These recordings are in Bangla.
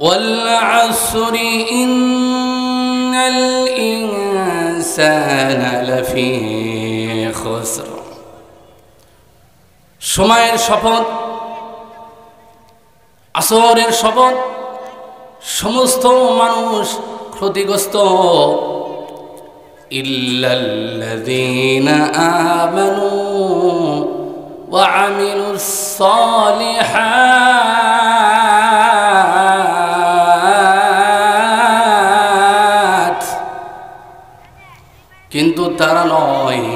والعصر إن الإنسان لفي خسر সময়ের শপথ আসরের শপথ সমস্ত মানুষ ক্ষতিগ্রস্ত ইল্লাল্লাযীনা আমানু ওয়া আমিলুস সালিহাত কিন্তু তারা নয়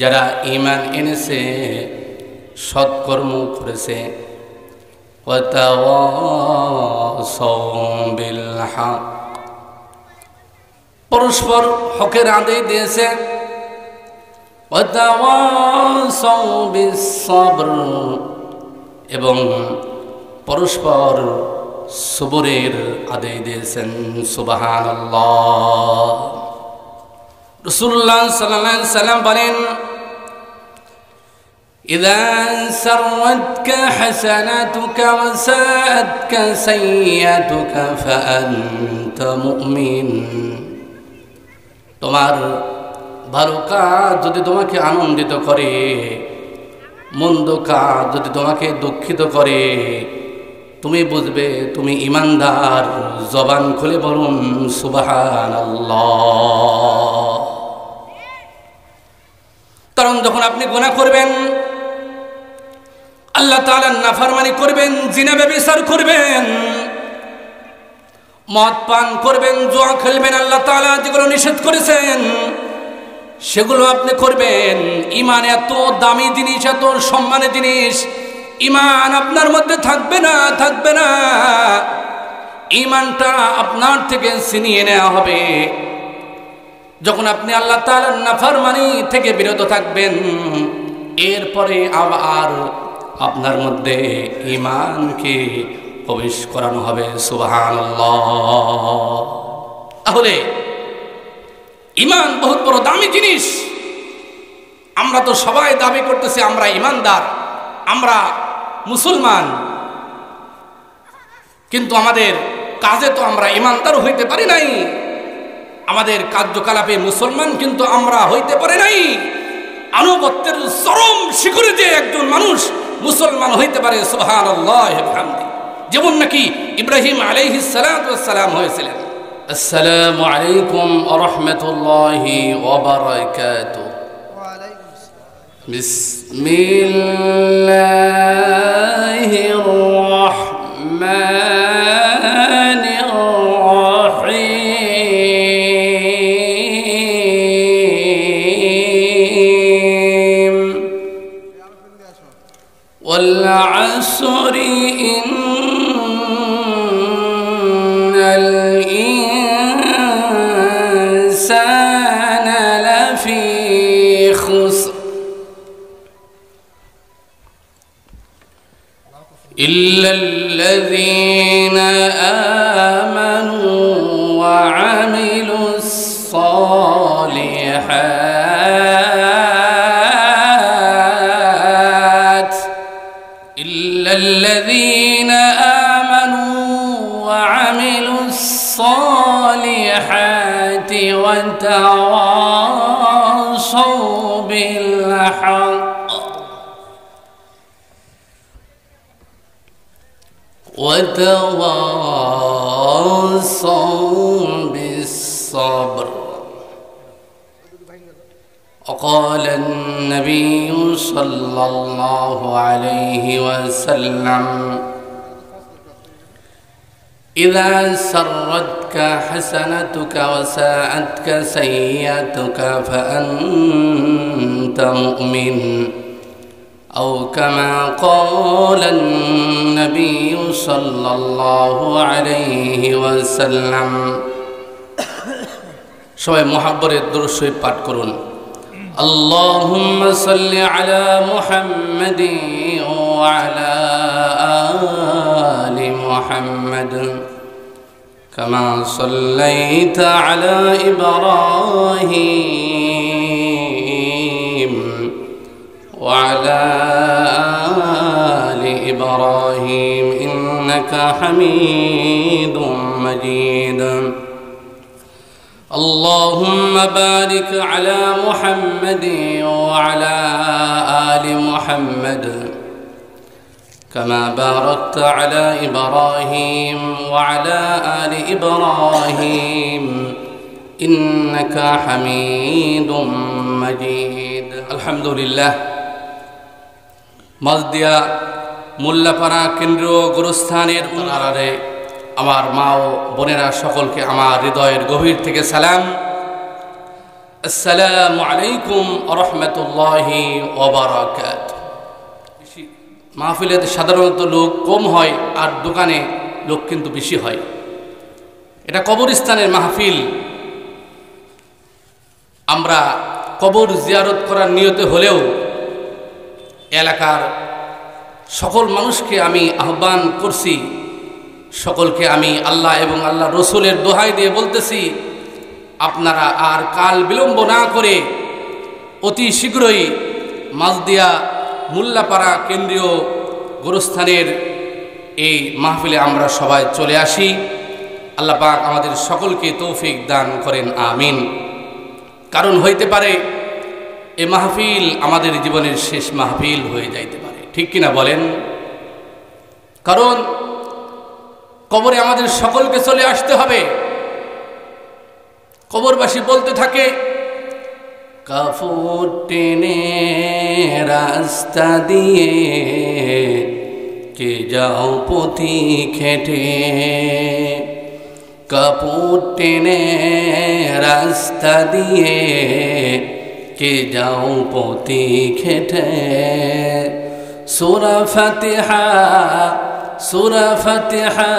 যারা ঈমান এনেছে সৎকর্ম করেছে পরস্পর হকের আদেশ দিয়েছে এবং পরস্পর সবরের আদেশ দিয়েছেন। সুবহানাল্লাহ। রাসূলুল্লাহ সাল্লাল্লাহু আলাইহি সাল্লাম বলেন, إذا سرتك حسناتك وساءتك سيئاتك فأنت مؤمن তোমার ভালো কাজ যদি তোমাকে আনন্দিত করে, মন্দ কাজ যদি তোমাকে দুঃখিত করে, তুমি বুঝবে তুমি ঈমানদার। জবান খুলে বলুন সুবহানাল্লাহ। কারণ যখন আপনি গুনাহ করবেন, আল্লাহ তাআলার নাফরমানি করবেন, জিনা ব্যভিচার করবেন, মদ পান করবেন, জুয়া খেলবেন, আল্লাহ তাআলা যেগুলো নিষেধ করেছেন সেগুলো আপনি করবেন, ঈমান এত দামি জিনিস, এত সম্মানের জিনিস, ঈমান আপনার মধ্যে থাকবে না, থাকবে না। ঈমানটা আপনার থেকে ছিনিয়ে নেওয়া হবে যখন আপনি আল্লাহ তাআলার নাফরমানি থেকে বিরত থাকবেন। এরপরে আবার আপনার মধ্যে ঈমানকে প্রবেশ করানো হবে। সুবহানাল্লাহ। তাহলে ঈমান বহুত বড় দামি জিনিস। আমরা তো সবাই দাবি করতেছি আমরা ঈমানদার, আমরা মুসলমান, কিন্তু আমাদের কাজে তো আমরা ঈমানদার হইতে পারি নাই। আমাদের কার্যকলাপে মুসলমান কিন্তু আমরা হইতে পারি নাই। আনুগত্যের চরম শিখরে যে একজন মানুষ মুসলমান হইতে পারে, সুবহানাল্লাহ ওয়া বিহামদি, যেমন নাকি ইব্রাহিম আলাইহিস সালাতু ওয়াস সালাম হয়েছিলেন। আসসালামু আলাইকুম ওয়া রাহমাতুল্লাহি ওয়া বারাকাতুহু। ওয়া আলাইকুম আসসালাম। বিসমিল্লাহির রাহমানির রাহিম। ওয়াল আসরি ইন্নাল ইনসানা লাফি খুসর ইল্লাল্লাযীনা আমানু ওয়া আমিলুস সালিহাত ইল্লাল্লাযীনা আমানু ওয়া আমিলুস সালিহাতি ওয়া তাওয়াসাউ বিল হক وتواصوا بالصبر. وقال النبي صلى الله عليه وسلم إذا سرتك حسنتك وساءتك سيئتك فأنت مؤمن أو كما قال النبي صلى الله عليه وسلم. সবাই মুহাব্বতের দরুদ শরীফ পাঠ করুন। আল্লাহুম্মা সাল্লি আলা মুহাম্মাদিন ওয়া আলা আলি মুহাম্মাদ কামা সাল্লাইতা আলা ইব্রাহিম وعلى آل إبراهيم إنك حميد مجيد اللهم بارك على محمد وعلى آل محمد كما باركت على إبراهيم وعلى آل إبراهيم إنك حميد مجيد الحمد لله মালদিয়া মোল্লাপাড়া কেন্দ্রীয় গুরুস্থানের আড়ালে আমার মা ও বোনেরা সকলকে আমার হৃদয়ের গভীর থেকে সালাম। আসসালামু আলাইকুম ওয়া রাহমাতুল্লাহি ওয়া বারাকাতুহু। মাহফিলে সাধারণত লোক কম হয় আর দোকানে লোক কিন্তু বেশি হয়। এটা কবরস্থানের মাহফিল। আমরা কবর জিয়ারত করার নিয়তে হলেও এলাকার সকল মানুষকে আমি আহ্বান করছি, সকলকে আমি আল্লাহ এবং আল্লাহ রসুলের দোহাই দিয়ে বলতেছি, আপনারা আর কাল বিলম্ব না করে অতি শীঘ্রই মালদিয়া মোল্লাপাড়া কেন্দ্রীয় গোরস্থানের এই মাহফিলে আমরা সবাই চলে আসি। আল্লাহ পাক আমাদের সকলকে তৌফিক দান করেন, আমিন। কারণ হইতে পারে এই মাহফিল আমাদের জীবনের শেষ মাহফিল হয়ে যাইতে পারে, ঠিক কিনা বলেন? কারণ কবরে আমাদের সকলকে চলে আসতে হবে। কবরবাসী বলতে থাকে, কাপড় টেনে রাস্তা দিয়ে কে যাও পথি খেটে, কাপড় টেনে রাস্তা দিয়ে কে যাও পথি খেটে, সূরা ফাতিহা সূরা ফাতিহা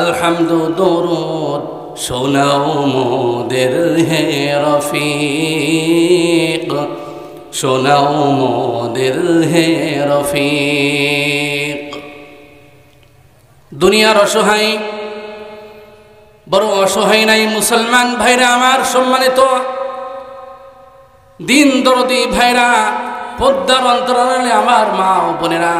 আলহামদু দরুদ শোনাও মোদের হে রফিক, শোনাও মোদের হে রফিক। দুনিয়ার অসহায় বড় অসহায় নাই মুসলমান ভাইরা আমার, সম্মানিত দিন দরদি ভাইরা, পদ্মার অন্তরালে আমার মা ও বোনেরা,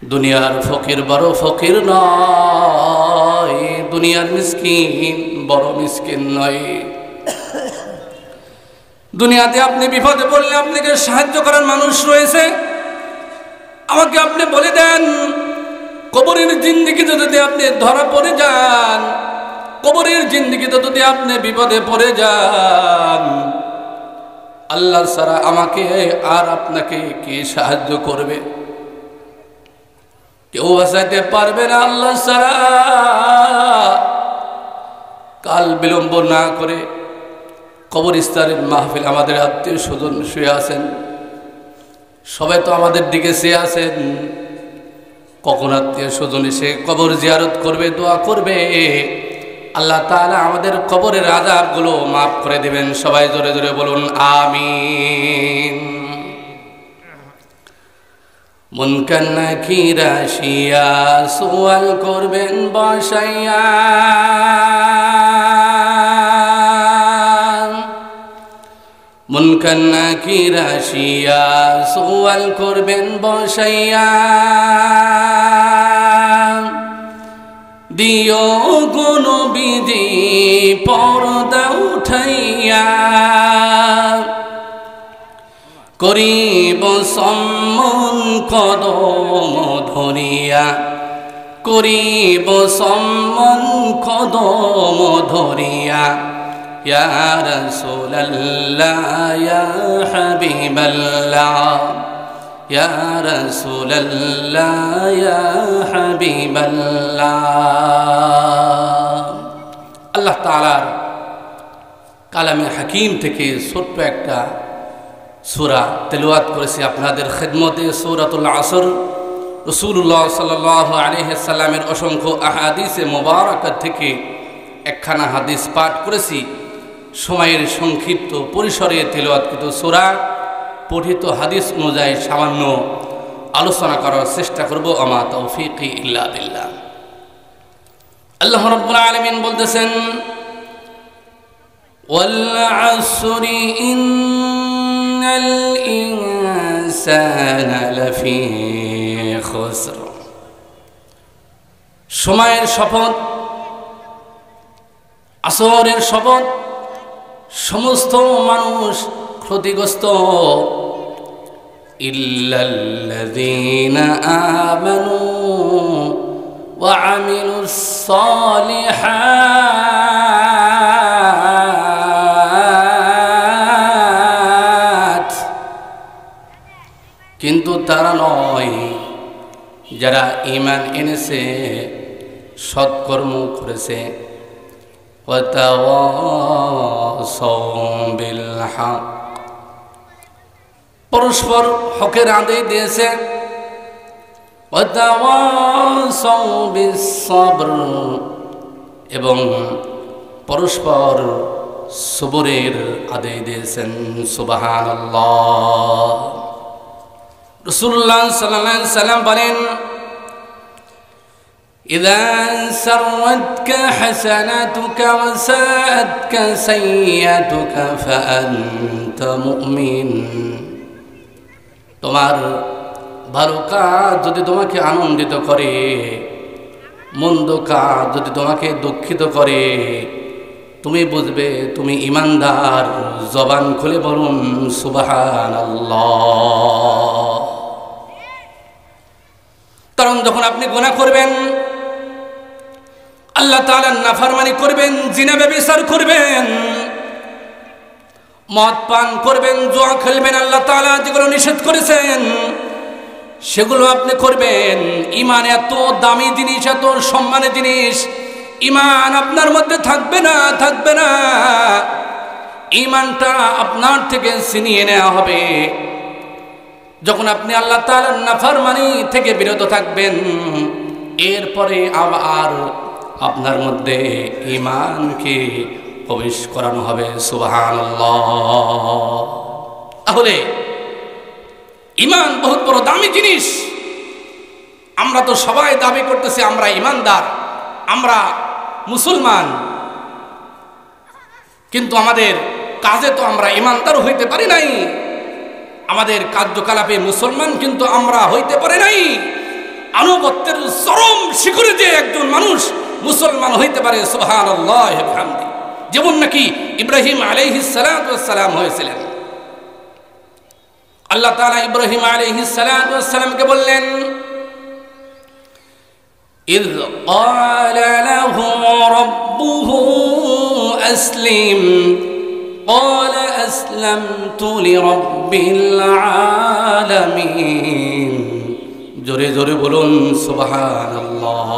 দুনিয়ার ফকির বড় ফকির নয়, দুনিয়ার মিসকিন বড় মিসকিন নয়। দুনিয়াতে আপনি বিপদে পড়লে আপনাকে সাহায্য করার মানুষ রয়েছে। আমাকে আপনি বলে দেন, কবরের জিন্দেগিতে যদি আপনি ধরা পড়ে যান, কবরের জিন্দেগিতে যদি আপনি বিপদে পড়ে যান, আল্লাহ ছাড়া আমাকে আর আপনাকে কে সাহায্য করবে? কেউ বাঁচাইতে পারবে না আল্লাহ ছাড়া। কাল বিলম্ব না করে কবরস্থানের মাহফিল, আমাদের আত্মীয় স্বজন শুয়ে আছেন, সবাই তো আমাদের দিকে চেয়ে আছেন, কখন আত্মীয় স্বজন এসে কবর জিয়ারত করবে, দোয়া করবে, আল্লাহ তাআলা আমাদের কবরের আযাবগুলো মাফ করে দেবেন। সবাই জোরে জোরে বলুন আমিন। মুনকার নাকির আসিয়া সুয়াল করবেন বসাইয়া, মুনকার নাকির আসিয়া সুয়াল করবেন বসাইয়া, দিও গো নবীজি পর্দা উঠাইয়া, করিব সম্মান কদম ধরিয়া, করিব সম্মান কদম ধরিয়া, ইয়া রাসূলুল্লাহ ইয়া হাবিবাল্লাহ, ইয়া রাসূলুল্লাহ ইয়া হাবিবাল্লাহ। আল্লাহ তাআলার কালামে হাকিম থেকে ছোট্ট একটা সূরা তেলাওয়াত করেছি আপনাদের খিদমতে, সূরাতুল আসর। রাসূলুল্লাহ সাল্লাল্লাহু আলাইহি সাল্লামের অসংখ্য আহাদিসে মুবারাকাত থেকে একখানা হাদিস পাঠ করেছি। সময়ের সংক্ষিপ্ত পরিসরে তেলাওয়াতকৃত সূরা, পঠিত হাদিস অনুযায়ী সামান্য আলোচনা করার চেষ্টা করব। আমা তৌফিকি ইল্লা বিল্লাহ। আল্লাহ রাব্বুল আলামিন বলতেছেন, ওয়াল আসরি ইন্নাল ইনসানা লাফি খুসর। সময়ের শপথ, আসরের শপথ, সমস্ত মানুষ ক্ষতিগ্রস্ত, ইল্লাল্লাযীনা আমানু ওয়া আমিলুস সালিহাত, কিন্তু তারা নয় যারা ঈমান এনেছে, সৎকর্ম করেছে, ওয়া তাওয়াসাউ বিল হক, পরস্পর হকের আদেশ দিয়েছে, ওয়া তাওয়াসাউ বিস সবর, এবং পরস্পর সবরের আদেশ দিয়েছেন। সুবহানাল্লাহ। রাসূলুল্লাহ সাল্লাল্লাহু আলাইহি সাল্লাম বলেন, إذا سرتك حسناتك وساءتك سيئتك فأنت مؤمن। তোমার ভালো কাজ যদি তোমাকে আনন্দিত করে, মন্দ কাজ যদি তোমাকে দুঃখিত করে, তুমি বুঝবে তুমি ঈমানদার। জবান খুলে বলুন সুবহানাল্লাহ। কারণ যখন আপনি গুনাহ করবেন, আল্লাহ তাআলার নাফরমানি করবেন, জিনা ব্যভিচার করবেন, মদ পান করবেন, জুয়া খেলবেন, আল্লাহ তাআলা যেগুলো নিষেধ করেছেন সেগুলো আপনি করবেন। ঈমান এত দামি জিনিস, এত সম্মানের জিনিস, ঈমান আপনার মধ্যে থাকবে না, থাকবে না। ঈমানটা আপনার থেকে ছিনিয়ে নেওয়া হবে যখন আপনি আল্লাহ তাআলার নাফরমানি থেকে বিরত থাকবেন। এরপরে আবার আপনার মধ্যে ঈমানকে প্রবেশ করানো হবে। সুবহানাল্লাহ। তাহলে ঈমান বহুত বড় দামি জিনিস। আমরা তো সবাই দাবি করতেছি আমরা ঈমানদার, আমরা মুসলমান, কিন্তু আমাদের কাজে তো আমরা ঈমানদার হইতে পারি নাই। আমাদের কার্যকলাপে মুসলমান কিন্তু আমরা হইতে পারি নাই। আনুগত্যের চরম শিখরে যে একজন মানুষ মুসলমান হইতে পারে, সুবহানাল্লাহ ওয়া বিহামদি, যেমন নাকি ইব্রাহিম আলাইহিস সালাতু ওয়াস সালাম হয়েছিলেন। আল্লাহ তাআলা ইব্রাহিম আলাইহিস সালাতু ওয়াস সালামকে বললেন, ইয ক্বালা লাহু রাব্বুহু আসলিম قال أسلمت لرب العالمين। জোরে জোরে বলুন সুবহানাল্লাহ।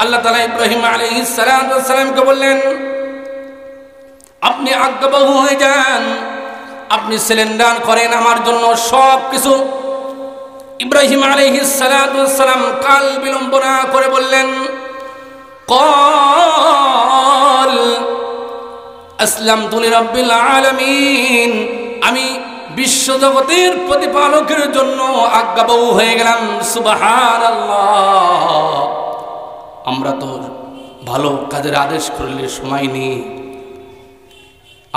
আল্লাহ তাআলা ইব্রাহিম আলাইহিস সালামকে বললেন, আপনি আজ্ঞাবহ হয়ে যান, আপনি সিলিন্ডার করেন আমার জন্য সব কিছু। ইব্রাহিম আলাইহিস সালাম কাল বিলম্ব না করে বললেন, ক্বাল আসলামতু লিরাব্বিল আলামিন, আমি বিশ্বজগতের প্রতিপালকের জন্য আজ্ঞাবহ হয়ে গেলাম। সুবহানাল্লাহ। আমরা তো ভালো কাজের আদেশ করলে সময় নেই।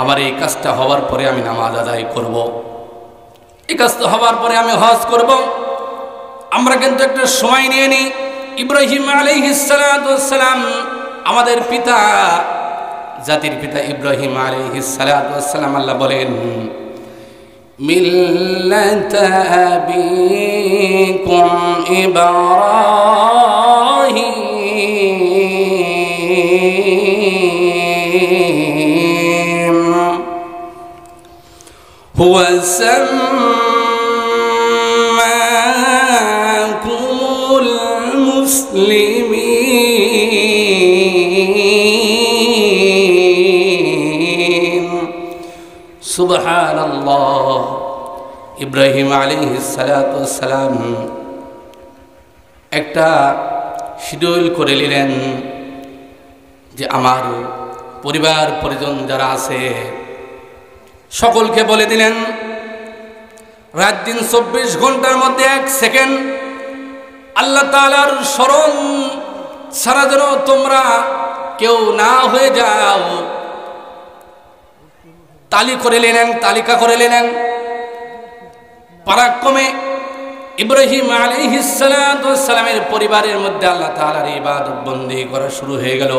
আমার এই কাজটা হওয়ার পরে আমি নামাজ আদায় করব, এই কাজটা হওয়ার পরে আমি হজ করব। আমরা কিন্তু একটা সময় নিয়ে নিই। ইব্রাহিম আলাইহিস সালাম আমাদের পিতা, জাতির পিতা ইব্রাহিম আলাইহিস সালাম, আল্লাহ বলেন, মিল্লাতা আবিকুম ইব্রাহিম হুয়া সাম্মাকুমুল মুসলিমিন। সুবহানাল্লাহ। ইব্রাহিম আলাইহিস সালাম একটা শিডিউল করে নিলেন যে আমার পরিবার পরিজন যারা আছে সকলকে বলে দিলেন, রাত দিন 24 ঘন্টার মধ্যে 1 সেকেন্ড আল্লাহ তাআলার স্মরণ ছাড়া যেন তোমরা কেউ না হয়ে যাও। তালিকা করে নিলেন, পারাক্রমে ইব্রাহিম আলাইহিস সালাতু ওয়াস সালামের পরিবারের মধ্যে আল্লাহ তাআলার ইবাদত বন্দেগী করা শুরু হয়ে গেল।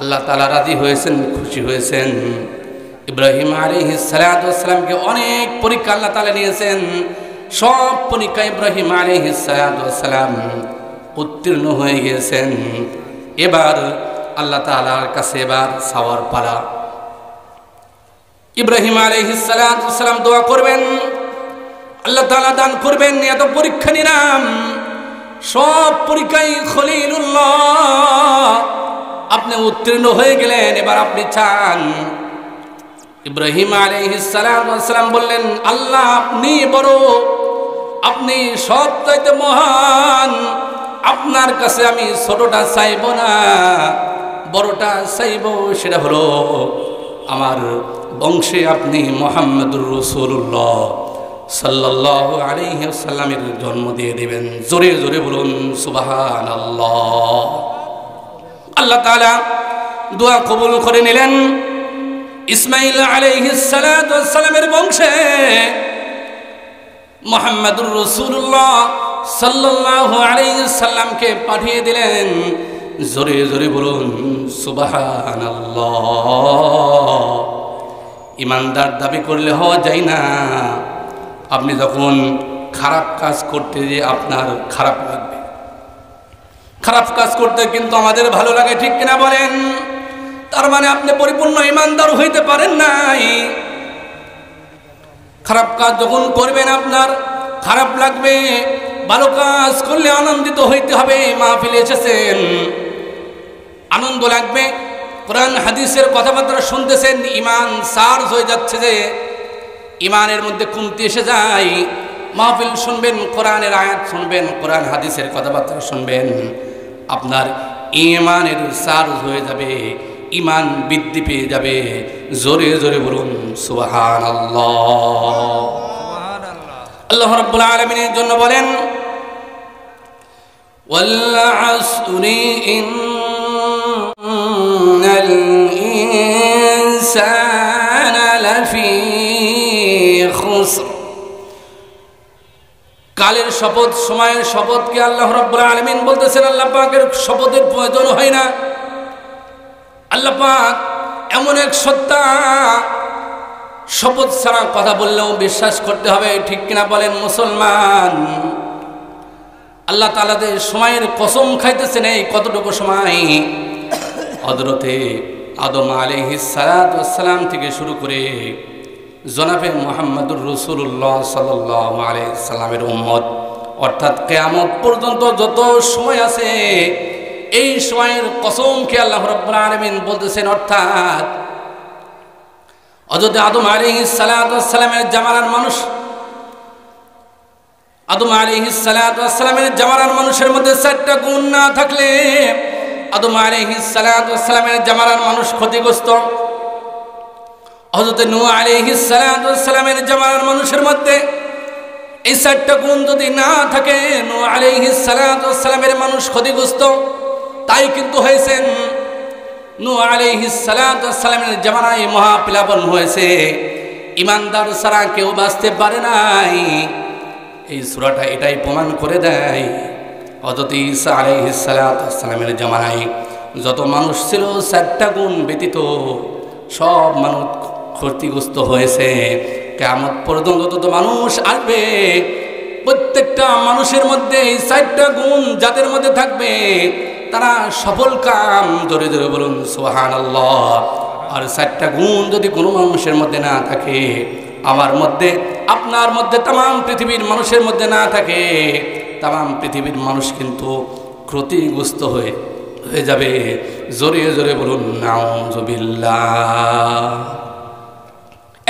আল্লাহ তাআলা রাজি হয়েছেন, খুশি হয়েছেন। ইব্রাহিম আলাইহিস সালাতু ওয়াস সালামকে অনেক পরীক্ষা আল্লাহ তাআলা নিয়েছেন। সব পরীক্ষা ইব্রাহিম আলাইহিস সালাতু ওয়াস সালাম উত্তীর্ণ হয়ে গিয়েছেন। এবার আল্লাহ তাআলার কাছে এবার চাওয়ার পালা। ইব্রাহিম আলাইহিস সালাতু ওয়াস সালাম দোয়া করবেন, আল্লাহ তাআলা দান করবেন। এত পরীক্ষা নিলাম, সব পরীক্ষায় খলিলুল্লাহ আপনি উত্তীর্ণ হয়ে গেলেন, এবার আপনি চান। ইব্রাহিম আলাইহিস সালাতু ওয়াস সালাম বললেন, আল্লাহ আপনি বড়, আপনি সবচাইতে মহান, আপনার কাছে আমি ছোটটা চাইব না, বড়টা চাইব। সেটা হলো আমার বংশে আপনি মুহাম্মদুর রাসূলুল্লাহ সাল্লাল্লাহু আলাইহি ওয়াসাল্লামের জন্ম দিয়ে দিবেন। জোরে জোরে বলুন সুবহানাল্লাহ। আল্লাহ তাআলা দোয়া কবুল করে নিলেন। ইসমাঈল আলাইহিস সালাতু ওয়াস সালামের বংশে মুহাম্মদুর রাসূলুল্লাহ সাল্লাল্লাহু আলাইহি ওয়াসাল্লামকে পাঠিয়ে দিলেন। জোরে জোরে বলুন সুবহানাল্লাহ। ইমানদার দাবি করলে হওয়া যায় না। আপনি যখন খারাপ কাজ করতে যে আপনার খারাপ লাগবে, খারাপ কাজ করতে কিন্তু আমাদের ভালো লাগে, ঠিক কিনা বলেন? তার মানে আপনি পরিপূর্ণ ইমানদার হইতে পারেন নাই। খারাপ কাজ যখন করবেন আপনার খারাপ লাগবে, ভালো কাজ করলে আনন্দিত হইতে হবে। মাহফিলে এসেছেন, আনন্দ লাগবে। কোরআন হাদিসের কথাবার্তা শুনতেছেন, ইমান চার্জ হয়ে যাচ্ছে, যে ইমানের মধ্যে কমতি এসে যায়। মাহফিল শুনবেন, কোরআনের আয়াত শুনবেন, কোরআন হাদিসের কথাবার্তা শুনবেন, আপনার ইমানের চার্জ হয়ে যাবে, ইমান বৃদ্ধি পেয়ে যাবে। জোরে জোরে বলুন সুবহানাল্লাহ। আল্লাহ রাব্বুল আলামিনের জন্য বলেন, ওয়াল আসরি ইন্নাল ইনসানা লাফি খুসর। কালের শপথ, সময়ের শপথকে আল্লাহ রাব্বুল আলামিন বলতেছেন। আল্লাহ পাকের শপথের প্রয়োজন হয় না। আল্লাহ পাক এমন এক সত্তা, শপথ ছাড়া কথা বললেও বিশ্বাস করতে হবে, ঠিক কিনা বলেন মুসলমান? আল্লাহ তাআলা যে সময়ের কসম খাইতেছেন, এই কতটুকু সময় হযরতে আদম আলাইহিস সালাতু ওয়াস সালাম থেকে শুরু করে জনাবে মুহাম্মদুর রাসূলুল্লাহ সাল্লাল্লাহু আলাইহি সাল্লামের উম্মত, অর্থাৎ কিয়ামত পর্যন্ত যত সময় আছে, এই সময়ের কসমকে আল্লাহ রাব্বুল আলামিন বলতেছেন। অর্থাৎ হযরত আদম আলাইহিস সালাতু ওয়াস সালামের জামানার মানুষ, আদম আলাইহিস সালাতু ওয়াস সালামের জামানার মানুষের মধ্যে 4টা গুণ না থাকলে আদম আলাইহিস সালাতু ওয়াস সালামের জামানার মানুষ ক্ষতিগ্রস্ত। হযরত নূহ আলাইহিস সালাতু ওয়াস সালামের জামানার মানুষের মধ্যে এই 4টা গুণ যদি না থাকে, নূহ আলাইহিস সালাতু ওয়াস সালামের মানুষ ক্ষতিগ্রস্ত। তাই কিন্তু হয়েছেন নূহ আলাইহিস সালাতু ওয়াস সালামের জামানায় মহাপ্লাবন হয়েছে, ইমানদার ছাড়া কেউ বাঁচতে পারে নাই। এই সূরাটা এটাই প্রমাণ করে দেয়। হযরত ঈসা আলাইহিস সালাতু ওয়াস সালামের জামানায় যত মানুষ ছিল, 4টা গুণ ব্যতীত সব মানুষ ক্ষতিগ্রস্ত হয়েছে। কিয়ামত পর্যন্ত যত মানুষ আসবে, প্রত্যেকটা মানুষের মধ্যে এই 4টা গুণ যাদের মধ্যে থাকবে, তারা সফল কাম। জোরে জোরে বলুন সুবহানাল্লাহ। আর 4টা গুণ যদি কোনো মানুষের মধ্যে না থাকে, আমার মধ্যে, আপনার মধ্যে, তাম পৃথিবীর মানুষের মধ্যে না থাকে, তাম পৃথিবীর মানুষ কিন্তু ক্ষতিগ্রস্ত হয়ে যাবে। জোরে জোরে বলুন নাউযুবিল্লাহ।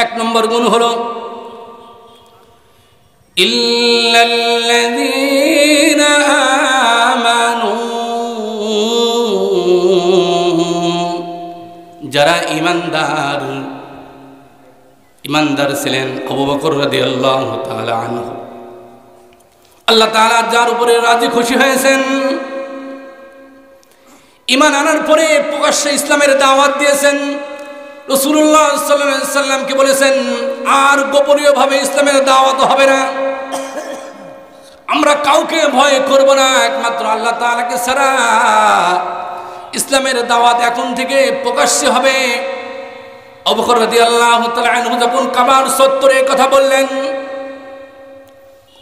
1 নম্বর গুণ হলো ইল্লাল্লাযীনা আমানু, যারা ইমানদার ছিলেন। আবু বকর রাদিয়াল্লাহু তাআলা আনহু, আল্লাহ তাআলা যার উপরে রাজি খুশি হয়েছেন, ঈমান আনার পরে প্রকাশ্যে ইসলামের দাওয়াত দিয়েছেন। রাসূলুল্লাহ সাল্লাল্লাহু আলাইহি সাল্লামকে বলেছেন, আর গোপনীয়ভাবে ইসলামের দাওয়াত হবে না, আমরা কাউকে ভয় করব না একমাত্র আল্লাহ তাআলাকে ছাড়া। ইসলামের দাওয়াত এখন থেকে প্রকাশ্যে হবে। আবু বকর রাদিয়াল্লাহু তাআলা আনহু যখন কাবার চত্বরে কথা বললেন,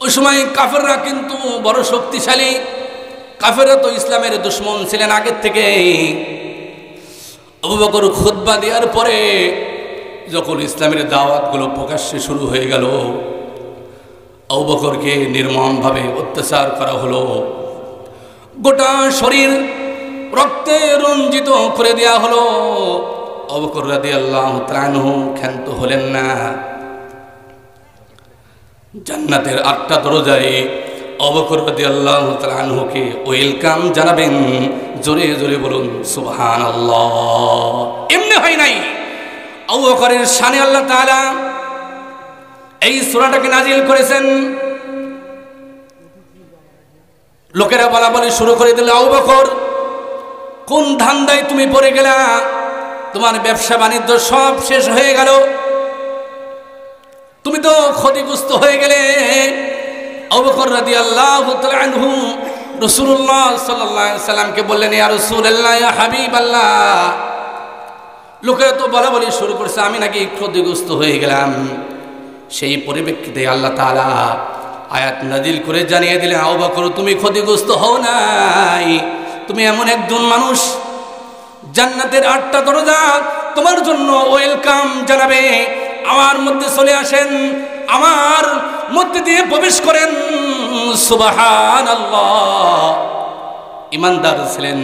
ওই সময় কাফেররা কিন্তু বড় শক্তিশালী। কাফেররা তো ইসলামের দুশমন ছিলেন আগের থেকে। আবু বকর খুতবা দেওয়ার পরে যখন ইসলামের দাওয়াতগুলো প্রকাশ্যে শুরু হয়ে গেল, আবু বকরকে নির্মমভাবে অত্যাচার করা হলো। গোটা শরীর রক্তে রঞ্জিত করে দেওয়া হলো। আবু বকর রাদিয়াল্লাহু তাআলা আনহু ক্ষান্ত হলেন না। জান্নাতের 8টা দরজায় আবু বকর রাদিয়াল্লাহু তাআলা আনহুকে ওয়েলকাম জানাবেন। জোরে জোরে বলুন সুবহানাল্লাহ। এমনি হয় নাই। আবু বকরের শানে আল্লাহ তাআলা এই সূরাটাকে নাজিল করেছেন। লোকেরা বলা বলি শুরু করে দিল, আবু বকর কোন ধান্দায় তুমি পড়ে গেলা? তোমার ব্যবসা বাণিজ্য সব শেষ হয়ে গেল, তুমি তো ক্ষতিগ্রস্ত হয়ে গেলে। আবু বকর রাদিয়াল্লাহু তাআলা আনহু রাসূলুল্লাহ সাল্লাল্লাহু আলাইহি সাল্লামকে বললেন, ইয়া রাসূলুল্লাহ, ইয়া হাবিবাল্লাহ, লোকেরা তো বলা বলি শুরু করেছে আমি নাকি ক্ষতিগ্রস্ত হয়ে গেলাম। সেই পরিপ্রেক্ষিতে আল্লাহ তাআলা আয়াত নাজিল করে জানিয়ে দিলেন, আবু বকর তুমি ক্ষতিগ্রস্ত হও নাই। তুমি এমন একজন মানুষ, জান্নাতের 8টা দরজা তোমার জন্য ওয়েলকাম জানাবে। আমার মধ্যে চলে আসেন, আমার মধ্যে দিয়ে প্রবেশ করেন। সুবহানাল্লাহ। ইমানদার ছিলেন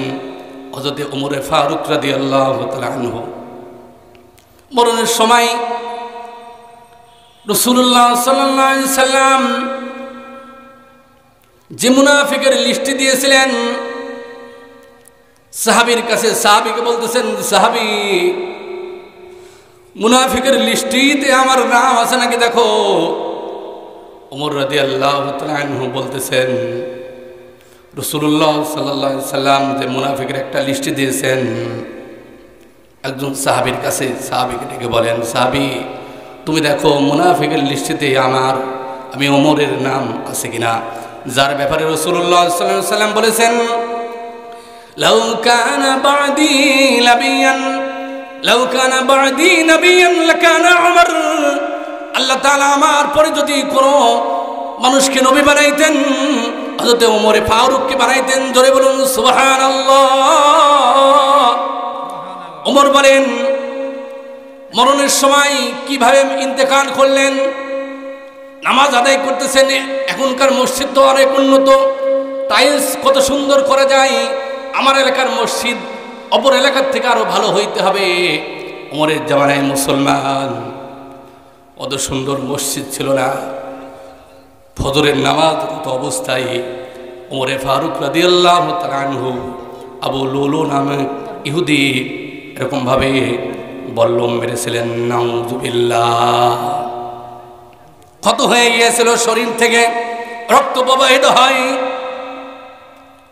হযরত ওমর ফারুক রাদিয়াল্লাহু তাআলা আনহু। মরণের সময় রাসূলুল্লাহ সাল্লাল্লাহু আলাইহি সাল্লাম যে মুনাফিকের লিস্ট দিয়েছিলেন, সাহাবীর কাছে সাহাবীকে বলতেছেন, সাহাবী মুনাফিকের লিস্টিতে আমার নাম আছে নাকি দেখো। ওমর রাদিয়াল্লাহু তাআলা আনহু বলতেছেন, রাসূলুল্লাহ সাল্লাল্লাহু আলাইহি সাল্লাম যে মুনাফিকের একটা লিস্ট দিয়েছেন। একজন সাহাবীর কাছে সাহাবীকে ডেকে বলেন, সাহাবী তুমি দেখো মুনাফিকের লিস্টিতে আমি ওমরের নাম আছে কিনা। যার ব্যাপারে রাসূলুল্লাহ সাল্লাল্লাহু আলাইহি সাল্লাম বলেছেন, লাউ কানা বা'দি নাবিয়ান লাকানা উমর। আল্লাহ তাআলা আমার পরে যদি কোনো মানুষকে নবী বানাইতেন, হযরত ওমর ফারুককে বানাইতেন। জোরে বলুন সুবহানাল্লাহ। ওমর বলেন, মরণের সময় কিভাবে ইন্তেকাল করলেন? নামাজ আদায় করতেছেন। এখনকার মসজিদ তো অনেক উন্নত, টাইলস কত সুন্দর করা যায়। আমার এলাকার মসজিদ অপর এলাকার থেকে আরো ভালো হইতে হবে। ওমরের জামানায় মুসলমান অত সুন্দর মসজিদ ছিল না। ফজরের নামাজ অবস্থায় ওমরে ফারুক রাদিয়াল্লাহু তাআলা আনহু আবু লুলু নামে ইহুদি এরকমভাবে বল্লম মেরেছিলেন। নাউযুবিল্লাহ। ক্ষত হয়ে গিয়েছিল, শরীর থেকে রক্ত প্রবাহিত হয়।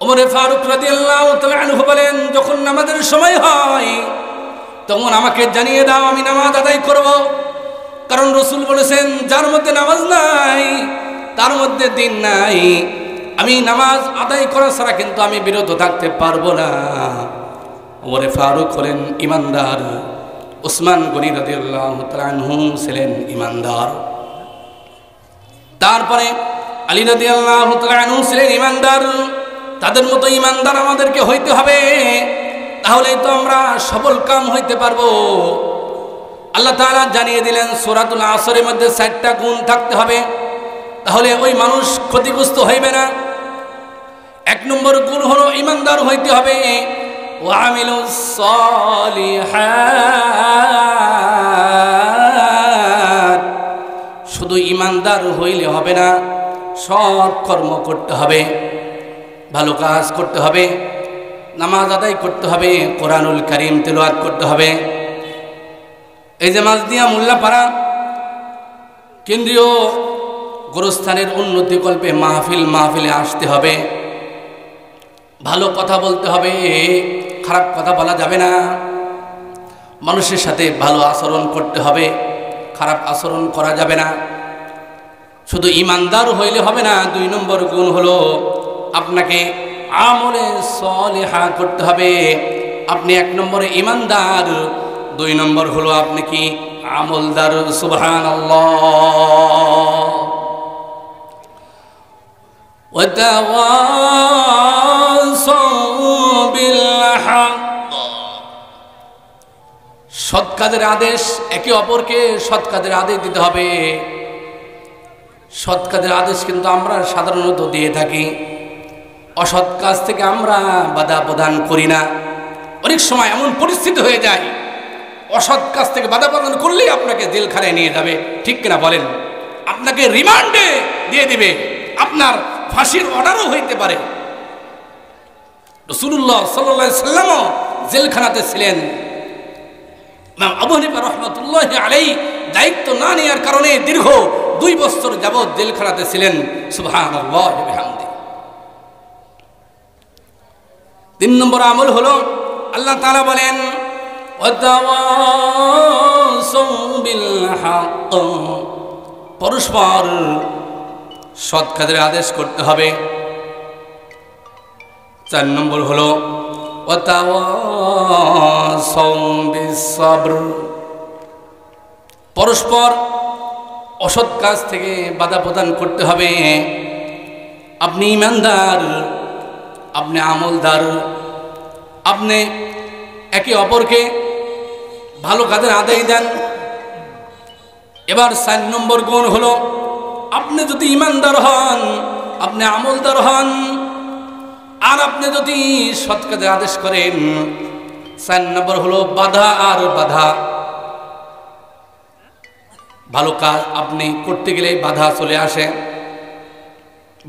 ওমরে ফারুক রাদিয়াল্লাহু তাআলা আনহু বলেন, যখন নামাজের সময় হয় তখন আমাকে জানিয়ে দাও, আমি নামাজ আদায় করব। কারণ রাসূল বলেছেন, যার মধ্যে নামাজ নাই তার মধ্যে দিন নাই। আমি নামাজ আদায় করা ছাড়া কিন্তু আমি বিরত থাকতে পারবো না। ওমরে ফারুক হলেন ইমানদার। উসমান গনি রাদিয়াল্লাহু তাআলা আনহু ছিলেন ইমানদার। তারপরে আলী রাদিয়াল্লাহু তাআলা আনহু ছিলেন ইমানদার। তাদের মতো ইমানদার আমাদেরকে হইতে হবে, তাহলেই তো আমরা সফল কাম হইতে পারবো। আল্লাহ তাআলা জানিয়ে দিলেন সূরাতুল আসরের মধ্যে 4টা গুণ থাকতে হবে, তাহলে ওই মানুষ ক্ষতিগ্রস্ত হইবে না। 1 নম্বর গুণ হলো ইমানদার হইতে হবে। ওয়ামিলুস সালিহাত। শুধু ইমানদার হইলে হবে না, সৎ কর্ম করতে হবে, ভালো কাজ করতে হবে, নামাজ আদায় করতে হবে, কোরআনুল কারীম তেলাওয়াত করতে হবে। এই যে মাঝদিয়া মোল্লাপাড়া কেন্দ্রীয় গোরস্থানের উন্নতি কল্পে মাহফিলে আসতে হবে, ভালো কথা বলতে হবে, খারাপ কথা বলা যাবে না। মানুষের সাথে ভালো আচরণ করতে হবে, খারাপ আচরণ করা যাবে না। শুধু ইমানদার হইলে হবে না, 2 নম্বর গুণ হলো আপনাকে আমলে সলিহা করতে হবে। আপনি 1 নম্বরে ইমানদার, 2 নম্বর হলো আপনি কি আমলদার। সুবহানাল্লাহ। সৎ কাজের আদেশ, একে অপরকে সৎ কাজের আদেশ দিতে হবে। সৎ কাজের আদেশ কিন্তু আমরা সাধারণত দিয়ে থাকি, অসৎ কাজ থেকে আমরা বাধা প্রদান করি না। অনেক সময় এমন পরিস্থিতি হয়ে যায়, অসৎ কাজ থেকে বাধা প্রদান করলেই আপনাকে জেলখানায় নিয়ে যাবে, ঠিক কিনা বলেন? আপনাকে রিমান্ডে দিয়ে দিবে, আপনার ফাঁসির অর্ডারও হইতে পারে। রাসূলুল্লাহ সাল্লাল্লাহু আলাইহি সাল্লামও জেলখানাতে ছিলেন। ইমাম আবু হানিফা রাহমাতুল্লাহি আলাইহি দায়িত্ব না নেওয়ার কারণে দীর্ঘ 2 বছর যাবৎ জেলখানাতে ছিলেন। সুবহানাল্লাহ ওয়া বিহামদিহি। 3 নম্বর আমল হলো, আল্লাহ তাআলা বলেন ওয়াতাওয়াসাউ বিল হক, পরস্পর সৎ কাজের আদেশ করতে হবে। 4 নম্বর হলো ওয়াতাওয়াসাউ বিস সবর, পরস্পর অসৎ কাজ থেকে বাধা প্রদান করতে হবে। আপনি ইমানদার, আপনি আমলদার, আপনি একে অপরকে ভালো কাজের আদেশ দেন। এবার 4 নম্বর গুণ হলো, আপনি যদি ইমানদার হন, আপনি আমলদার হন, আর আপনি যদি সৎ কাজের আদেশ করেন, 4 নম্বর হলো বাধা আর বাধা। ভালো কাজ আপনি করতে গেলে বাধা চলে আসে।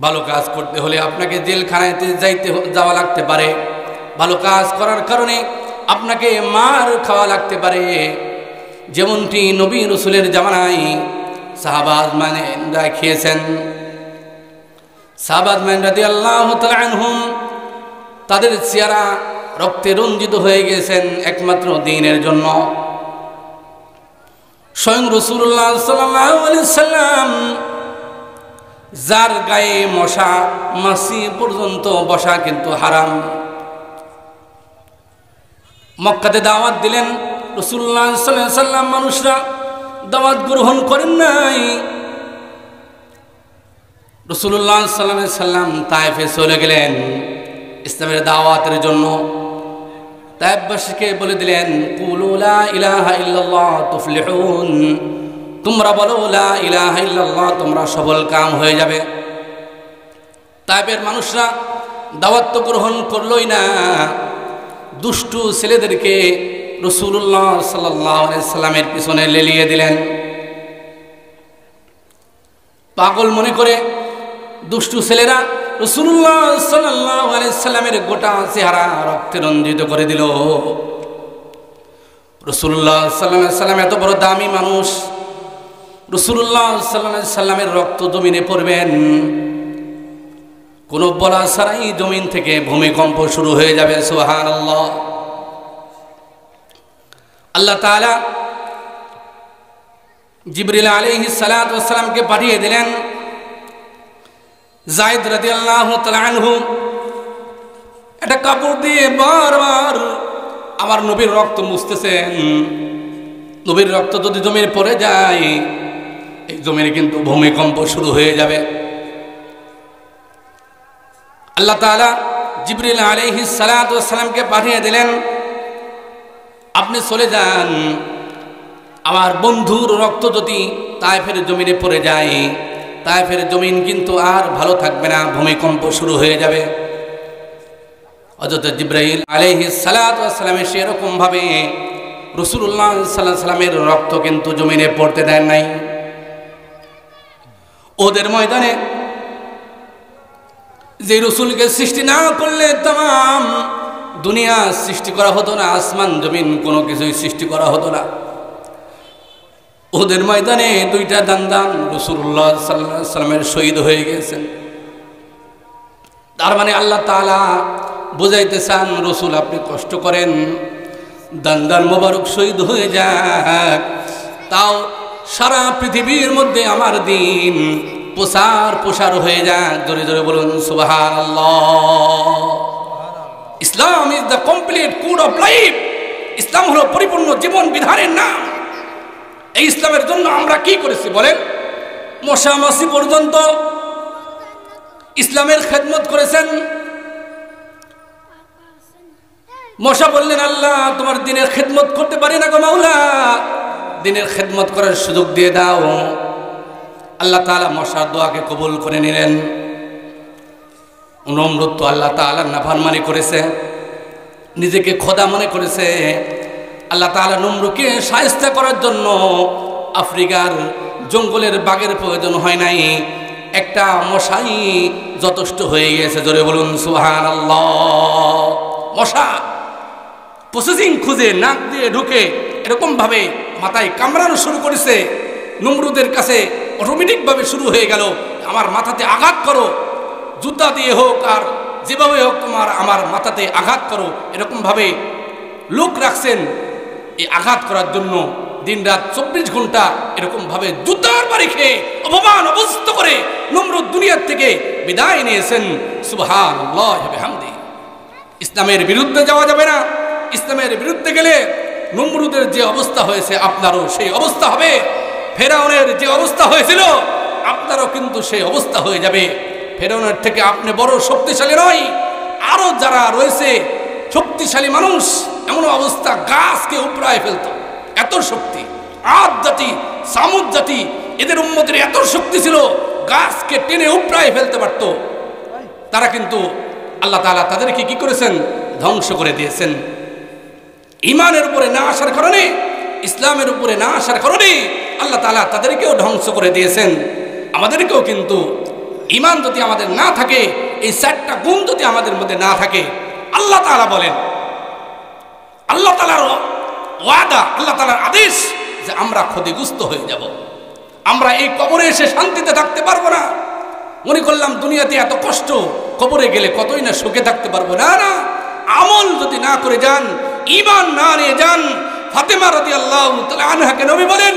ভালো কাজ করতে হলে আপনাকে জেলখানাতে যাওয়া লাগতে পারে। ভালো কাজ করার কারণে আপনাকে মার খাওয়া লাগতে পারে। যেমনটি নবী রাসূলের জামানায় সাহাবা-রা খেয়েছেন। সাহাবা-রা রাদিয়াল্লাহু তাআলা আনহুম, তাদের চেহারা রক্তে রঞ্জিত হয়ে গেছেন একমাত্র দ্বীনের জন্য। স্বয়ং রাসূলুল্লাহ সাল্লাল্লাহু আলাইহি সাল্লাম, যার গায়ে মশা মাছি পর্যন্ত বসা কিন্তু হারাম, মক্কাতে দাওয়াত দিলেন। রাসূলুল্লাহ সাল্লাল্লাহু আলাইহি সাল্লাম মানুষরা দাওয়াত গ্রহণ করেন নাই। রাসূলুল্লাহ সাল্লাল্লাহু আলাইহি সাল্লাম তায়েফে চলে গেলেন ইসলামের দাওয়াতের জন্য। তায়েফবাসীকে বলে দিলেন, কুলু লা ইলাহা ইল্লাল্লাহ তুফলিহুন, তোমরা বলো লা ইলাহা ইল্লাল্লাহ, তোমরা সফল কাম হয়ে যাবে। তায়েফের মানুষরা দাওয়াত তো গ্রহণ করলই না, দুষ্টু ছেলেদেরকে রাসূলুল্লাহ সাল্লাল্লাহু আলাইহি সাল্লামের পিছনে লেলিয়ে দিলেন। পাগল মনে করে দুষ্টু ছেলেরা রাসূলুল্লাহ সাল্লাল্লাহু আলাইহি সাল্লামের গোটা চেহারা রক্তে রঞ্জিত করে দিল। রাসূলুল্লাহ সাল্লাল্লাহু আলাইহি সাল্লাম এত বড় দামি মানুষ, রাসূলুল্লাহ সাল্লাল্লাহু আলাইহি সাল্লামের রক্ত জমিনে পড়বেন, কোনো বলা ছাড়াই জমিন থেকে ভূমিকম্প শুরু হয়ে যাবে। সুবহানাল্লাহ। আল্লাহ তাআলা জিবরিল আলাইহিস সালাতু ওয়াস সালামকে পাঠিয়ে দিলেন। যায়েদ রাদিয়াল্লাহু তাআলা আনহু একটা কাপড় দিয়ে বারবার আমার নবীর রক্ত মুছতেছেন। নবীর রক্ত যদি জমিনে পড়ে যায়, এই জমিনে কিন্তু ভূমিকম্প শুরু হয়ে যাবে। আল্লাহ তাআলা জিবরিল আলাইহিস সালাতু ওয়াস সালামকে পাঠিয়ে দিলেন, আপনি চলে যান, আমার বন্ধুর রক্ত যদি তায়েফের জমিনে পড়ে যায়, তায়েফের জমিন কিন্তু আর ভালো থাকবে না, ভূমিকম্প শুরু হয়ে যাবে। হযরত জিবরাইল আলাইহিস সালাতু ওয়াস সালাম সেরকম ভাবে রাসূলুল্লাহ সাল্লাল্লাহু আলাইহি সাল্লামের রক্ত কিন্তু জমিনে পড়তে দেন নাই। ওদের ময়দানে যে রাসূলকে সৃষ্টি না করলে तमाम দুনিয়া সৃষ্টি করা হতো না, আসমান জমিন কোনো কিছুই সৃষ্টি করা হতো না। ওদের ময়দানে 2টা দান্দান রাসূলুল্লাহ সাল্লাল্লাহু আলাইহি সাল্লামের শহীদ হয়ে গেছেন। তার মানে আল্লাহ তাআলা বুঝাইতে চান, রাসূল আপনি কষ্ট করেন, দান্দান মোবারক শহীদ হয়ে যাক, তাও সারা পৃথিবীর মধ্যে আমার দিন প্রসার হয়ে যাক। জোরে জোরে বলুন সুবহানাল্লাহ। Islam is the complete code of life. ইসলাম হলো পরিপূর্ণ জীবন বিধানের নাম। এই ইসলামের জন্য আমরা কি করেছি বলেন? মশামাছি পর্যন্ত ইসলামের খেদমত করেছেন। মশা বললেন, আল্লাহ তোমার দিনের খেদমত করতে পারি না গো মাওলা, দিনের খেদমত করার সুযোগ দিয়ে দাও। আল্লাহ তাআলা মশার দোয়াকে কবুল করে নিলেন। নমরুদ তো আল্লাহ তাআলার নাফরমানি করেছে, নিজেকে খোদা মনে করেছে। আল্লাহ তাআলা নমরুদকে শায়েস্তা করার জন্য আফ্রিকার জঙ্গলের বাঘের প্রয়োজন হয় নাই, একটা মশাই যথেষ্ট হয়ে গেছে। জোরে বলুন সুবহানাল্লাহ। মশা প্রসেসিং খুঁজে নাক দিয়ে ঢুকে এরকম ভাবে মাথায় কামড়ানো শুরু করেছে। নমরুদের কাছে অটোমেটিকভাবে শুরু হয়ে গেল, আমার মাথাতে আঘাত করো, জুতা দিয়ে হোক আর যেভাবে হোক তোমার আমার মাথাতে আঘাত করো। এরকমভাবে লোক রাখছেন এই আঘাত করার জন্য। দিন রাত 24 ঘন্টা এরকমভাবে জুতার বাড়ি খেয়ে অপমান অবস্থ করে নমরুদ দুনিয়ার থেকে বিদায় নিয়েছেন। সুবহানাল্লাহ বিহামদিহি। ইসলামের বিরুদ্ধে যাওয়া যাবে না। ইসলামের বিরুদ্ধে গেলে নমরুদের যে অবস্থা হয়েছে আপনারও সেই অবস্থা হবে। ফেরাউনের যে অবস্থা হয়েছিল আপনারও কিন্তু সেই অবস্থা হয়ে যাবে। ফেরাউনের থেকে আপনি বড় শক্তিশালী নয়, আরো যারা রয়েছে শক্তিশালী মানুষ, এমন অবস্থা গাছকে উপড়ায় ফেলত, এত শক্তি। আদ জাতি, সামুদ জাতি, এদের উম্মতের এত শক্তি ছিল, গাছকে টেনে উপড়ায় ফেলতে পারত। তারা কিন্তু আল্লাহ তাআলা তাদেরকে কি করেছেন? ধ্বংস করে দিয়েছেন। ইমানের উপরে না আসার কারণে, ইসলামের উপরে না আসার কারণে আল্লাহ তাআলা তাদেরকেও ধ্বংস করে দিয়েছেন। আমাদেরকেও কিন্তু ইমান যদি আমাদের না থাকে, এই 4টা গুণ যদি আমাদের মধ্যে না থাকে, আল্লাহ তাআলা বলেন, আল্লাহ তাআলার ওয়াদা, আল্লাহ তাআলার আদেশ যে আমরা ক্ষতিগ্রস্ত হয়ে যাব। আমরা এই কবরে এসে শান্তিতে থাকতে পারবো না। মনে করলাম দুনিয়াতে এত কষ্ট, কবরে গেলে কতই না সুখে থাকতে পারবো না। না, আমল যদি না করে যান, ঈমান না নিয়ে যান। ফাতেমা রাদিয়াল্লাহু তাআলা আনহাকে নবী বলেন,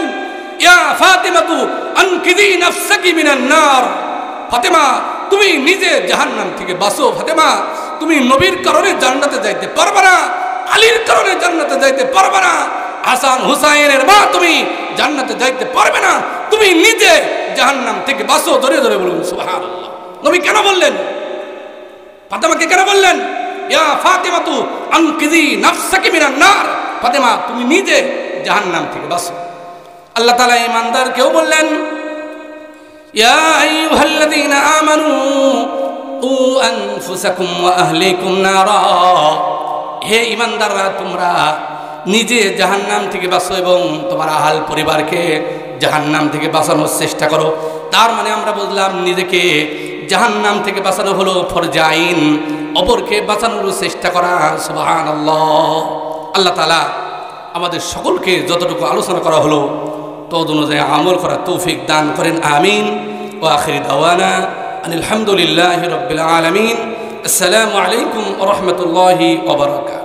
ইয়া ফাতিমাতু আনকিযি নাফসাকি মিনান নার। ফাতেমা, তুমি নিজে জাহান্নাম থেকে বাঁচো। ফাতেমা, তুমি নবীর কারণে জান্নাতে যাইতে পারবে না, আলীর কারণে জান্নাতে যাইতে পারবে না, হাসান হুসাইনের মা তুমি জান্নাতে যাইতে পারবে না, তুমি নিজে জাহান্নাম থেকে বাঁচো। ধরে ধরে বলুন সুবহানাল্লাহ। নবী কেন বললেন? ফাতেমাকে কেন বললেন ইয়া ফাতিমাতু আনকিযি নাফসাকি মিনান নার? ফাতেমা, তুমি নিজে জাহান্নাম থেকে বাঁচো। আল্লাহ তাআলা ঈমানদারকেও বললেন, ইয়া আইয়ুহাল্লাযীনা আমানু কু আনফুসাকুম ওয়া আহলিকুম নারা। হে ঈমানদাররা, তোমরা নিজে জাহান্নাম থেকে বাঁচো এবং তোমার আহাল পরিবারকে জাহান্নাম থেকে বাঁচানোর চেষ্টা করো। তার মানে আমরা বুঝলাম নিজেকে জাহান্নাম থেকে বাঁচানো হলো ফরজে আইন, অপরকে বাঁচানোর চেষ্টা করা। সুবহানাল্লাহ। আল্লাহ তাআলা আমাদের সকলকে যতটুকু আলোচনা করা হলো তদ অনুযায়ী আমল করার তৌফিক দান করেন। আমিন। ওয়া আখির দাওয়ানা আলহামদুলিল্লাহি রাব্বিল আলামিন। আসসালামু আলাইকুম ওয়া রাহমাতুল্লাহি ওয়া বারাকাতুহু।